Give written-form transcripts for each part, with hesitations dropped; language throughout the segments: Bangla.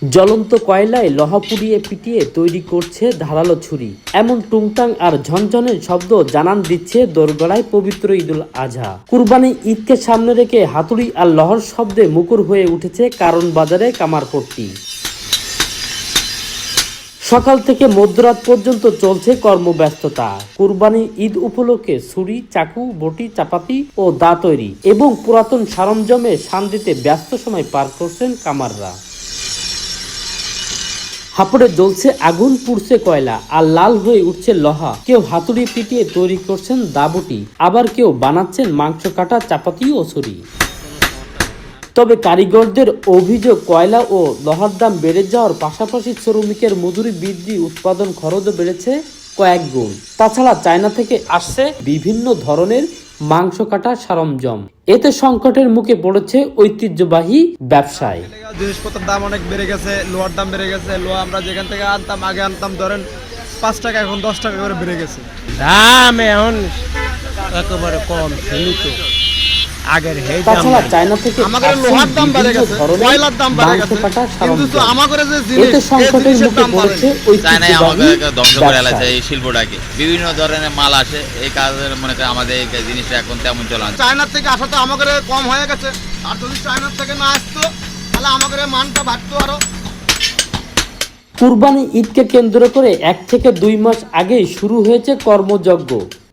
জ্বলন্ত কয়লায় লোহা পুড়িয়ে পিটিয়ে তৈরি করছে ধারালো ছুরি। এমন টুংটাং আর ঝনঝনের শব্দ জানান দিচ্ছে দোরগোড়ায় পবিত্র ঈদুল আজহা। কুরবানি ঈদকে সামনে রেখে হাতুড়ি আর লহর শব্দে মুখর হয়ে উঠেছে কারণ বাজারে কামারপট্টি। সকাল থেকে মধ্যরাত পর্যন্ত চলছে কর্মব্যস্ততা। কুরবানি ঈদ উপলক্ষে ছুরি, চাকু, বটি, চাপাতি ও দা তৈরি এবং পুরাতন সরঞ্জামে শান দিতে ব্যস্ত সময় পার করছেন কামাররা। হাপড়ে জ্বলছে আগুন, পুড়ছে কয়লা আর লাল হয়ে উঠছে লোহা। কেউ হাতুড়ি পিটিয়ে তৈরি করছেন দাবুটি, আবার কেউ বানাচ্ছেন মাংস কাটা চাপাতি ও ছুরি। তবে কারিগরদের অভিযোগ, কয়লা ও লোহার দাম বেড়ে যাওয়ার পাশাপাশি শ্রমিকের মজুরি বৃদ্ধি, উৎপাদন খরচও বেড়েছে কয়েক গুণ। তাছাড়া চায়না থেকে আসছে বিভিন্ন ধরনের মাংস কাটা সরঞ্জাম। এতে সংকটের মুখে পড়েছে ঐতিহ্যবাহী ব্যবসায়। জিনিসপত্রের দাম অনেক বেড়ে গেছে, লোহার দাম বেড়ে গেছে। লোহা আমরা যেখান থেকে আনতাম, আগে আনতাম ধরেন 5 টাকা, এখন 10 টাকা করে বেড়ে গেছে। দাম এখন একেবারে কম, সীমিত। আগের এই দাম। তাছাড়া চায়না থেকে আমাদের লোহার দাম বেড়ে গেছে, কয়লার দাম বেড়ে গেছে, কিন্তু তো আমাদের যে জিনিস, এতে সংকটের মুখে পড়েছে চায়নায় আমাকে ধ্বংস করে ফেলেছে এই শিল্পটাকে। বিভিন্ন ধরনের মাল আসে, এই কাজের মনে করে আমাদের এই জিনিসটা এখন তেমন চলে না। চায়নার থেকে আসা তো আমাদের কম হয়ে গেছে, আর যদি চায়নার থেকে না আসতো তাহলে আমাদের মানটা বাড়তো আরো। কুরবানি ঈদকে কেন্দ্র করে 1 থেকে 2 মাস আগেই শুরু হয়েছে কর্মযজ্ঞ।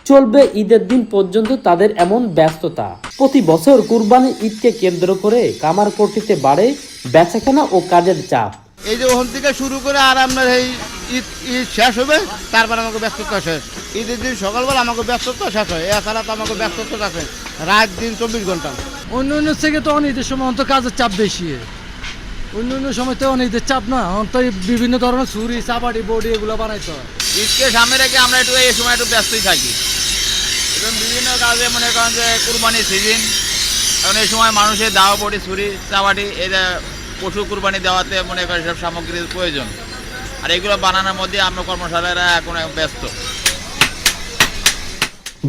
চলবে ঈদের দিন পর্যন্ত তাদের এমন ব্যস্ততা। প্রতি বছর কুরবানি ঈদকে কেন্দ্র করে কামারপট্টিতে বাড়ে বেচাকেনা ও কাজের চাপ। এই যে ওখান থেকে শুরু করে আর আপনার এই ঈদ শেষ হবে, তারপর আমাকে ব্যস্ততা শেষ। ঈদের দিন সকালবেলা আমাকে ব্যস্ততা শেষ হয়, এছাড়া তো আমাকে ব্যস্ততা আছে রাত দিন 24 ঘন্টা। অন্য অন্য থেকে তো অনেক সময় অন্ত কাজের চাপ বেশি, অন্য অন্য সময় তো অনেক চাপ না, অন্ত বিভিন্ন ধরনের ছুরি, চাপাটি, বডি এগুলো বানাইতে হয়। ঈদকে সামনে রেখে আমরা একটু এই সময় একটু ব্যস্তই থাকি এবং বিভিন্ন কাজে মনে করেন যে কুরবানির সিজন, এখন এই সময় মানুষের দাওয়া বডি, ছুরি, চাপাটি, এই পশু কুরবানি দেওয়াতে মনে করেন সব সামগ্রীর প্রয়োজন। আর এগুলো বানানোর মধ্যে আমরা কর্মশালারা এখন ব্যস্ত।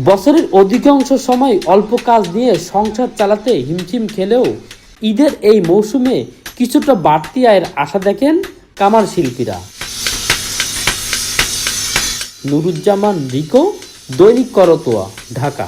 বছরের অধিকাংশ সময় অল্প কাজ নিয়ে সংসার চালাতে হিমশিম খেলেও ঈদের এই মৌসুমে কিছুটা বাড়তি আয়ের আশা দেখেন কামার শিল্পীরা। নুরুজ্জামান রিকো, দৈনিক করতোয়া, ঢাকা।